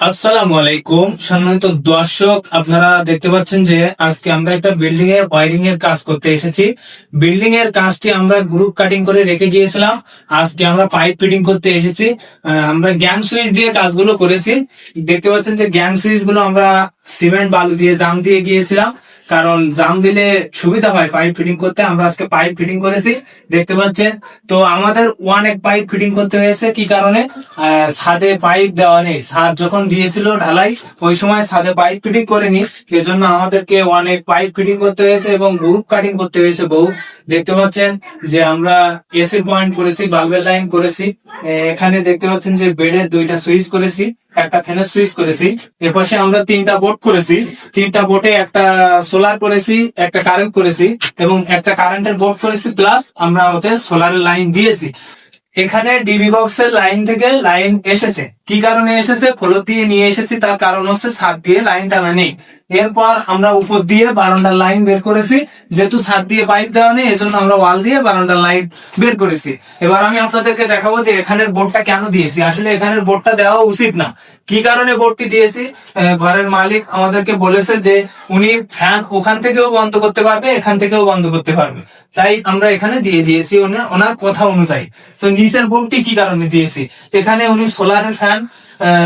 আসসালামু আলাইকুম সম্মানিত দর্শক, আপনারা দেখতে পাচ্ছেন যে আজকে আমরা একটা বিল্ডিং এর ওয়্যারিং এর কাজ করতে এসেছি। বিল্ডিং এর কাজটি আমরা গ্রুপ কাটিং করে রেখে গিয়েছিলাম। আজকে আমরা পাইপ ফিটিং করতে এসেছি। আমরা গ্যাং সুইচ দিয়ে কাজগুলো করেছি। দেখতে পাচ্ছেন যে গ্যাং সুইচ গুলো আমরা সিমেন্ট বালু দিয়ে জাম দিয়ে গিয়েছিলাম, কারণ জাম দিলে সুবিধা হয় পাইপ ফিটিং করতে। আমরা আজকে পাইপ ফিটিং করেছি, দেখতে পাচ্ছেন। তো আমাদের ওয়ান এক পাইপ ফিটিং করতে হয়েছে কি কারণে, ছাদে পাইপ দেওয়া নেই। ছাদ যখন দিয়েছিল ঢালাই, ওই সময় ছাদে পাইপ ফিটিং করেনি, এজন্য আমাদেরকে ওয়ান এক পাইপ ফিটিং করতে হয়েছে এবং গ্রুপ কাটিং করতে হয়েছে বহু। দেখতে পাচ্ছেন যে আমরা এসি পয়েন্ট করেছি, বাল্বের লাইন করেছি। এখানে দেখতে পাচ্ছেন যে বেডের দুইটা সুইচ করেছি, একটা ফ্যানের সুইচ করেছি। এপাশে আমরা তিনটা বোর্ড করেছি, তিনটা বোর্ডে একটা সোলার করেছি, একটা কারেন্ট করেছি এবং একটা কারেন্টের বোর্ড করেছি, প্লাস আমরা ওতে সোলারের লাইন দিয়েছি। এখানে ডিবি বক্সের লাইন থেকে লাইন এসেছে, কি কারণে এসেছে, ফ্লোর দিয়ে নিয়ে এসেছি, তার কারণ হচ্ছে ছাদ দিয়ে লাইন টানা নেই। এরপর আমরা উপর দিয়ে বারান্দার লাইন বের করেছি, যেহেতু ছাদ দিয়ে পাইপ দেওয়া নেই, এজন্য আমরা ওয়াল দিয়ে বারান্দার লাইন বের করেছি। এবার আমি আপনাদেরকে দেখাবো যে এখানের বোর্ডটা কেন দিয়েছি। আসলে এখানের বোর্ডটা দেওয়া উচিত না। কি কারণে বোর্ডটি দিয়েছি, ঘরের মালিক আমাদেরকে বলেছে যে উনি ফ্যান ওখান থেকেও বন্ধ করতে পারবে, এখান থেকেও বন্ধ করতে পারবে, তাই আমরা এখানে দিয়ে দিয়েছি ওনার কথা অনুযায়ী। তো নিচের বোর্ডটি কি কারণে দিয়েছি, এখানে উনি সোলারের ফ্যান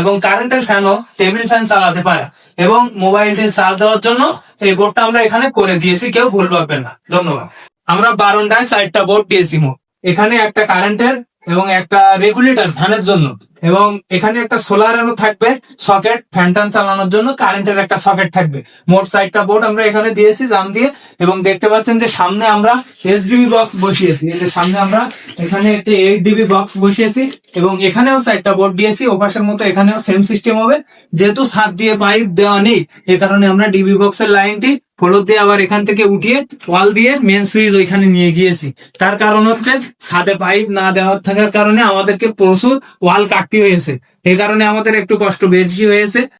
এবং কারেন্টের ফ্যানও টেবিল ফ্যান চালাতে পারে এবং মোবাইলটি চার্জ দেওয়ার জন্য এই বোর্ডটা আমরা এখানে করে দিয়েছি, কেউ ভুল পাবেন না। ধন্যবাদ। আমরা বারান্দায় 4টা বোর্ড দিয়েছি মোট। এখানে একটা কারেন্টের এবং একটা রেগুলেটর ফ্যানের জন্য, এবং এখানে একটা সোলারেরও থাকবে সকেট, ফ্যান টান চালানোর জন্য কারেন্টের একটা সকেট থাকবে। মোট 4টা বোর্ড আমরা এখানে দিয়েছি জাম দিয়ে। এবং দেখতে পাচ্ছেন যে সামনে আমরা এসডিবি বক্স বসিয়েছি, এই যে সামনে আমরা এখানে একটা 8 ডিবি বক্স বসিয়েছি এবং এখানেও 4টা বোর্ড দিয়েছি। ওপাশের মতো এখানেও সেম সিস্টেম হবে, যেহেতু ছাদ দিয়ে পাইপ দেওয়া নেই, এ কারণে আমরা ডিবি বক্সের লাইনটি ফ্লোর দিয়ে আবার এখান থেকে উঠিয়ে ওয়াল দিয়ে মেন সুইচ ওইখানে নিয়ে গিয়েছি। তার কারণ হচ্ছে ছাদে পাইপ না দেওয়ার থাকার কারণে আমাদেরকে প্রচুর ওয়াল কাটতে হয়েছে, এই কারণে আমাদের একটু কষ্ট বেশি হয়েছে।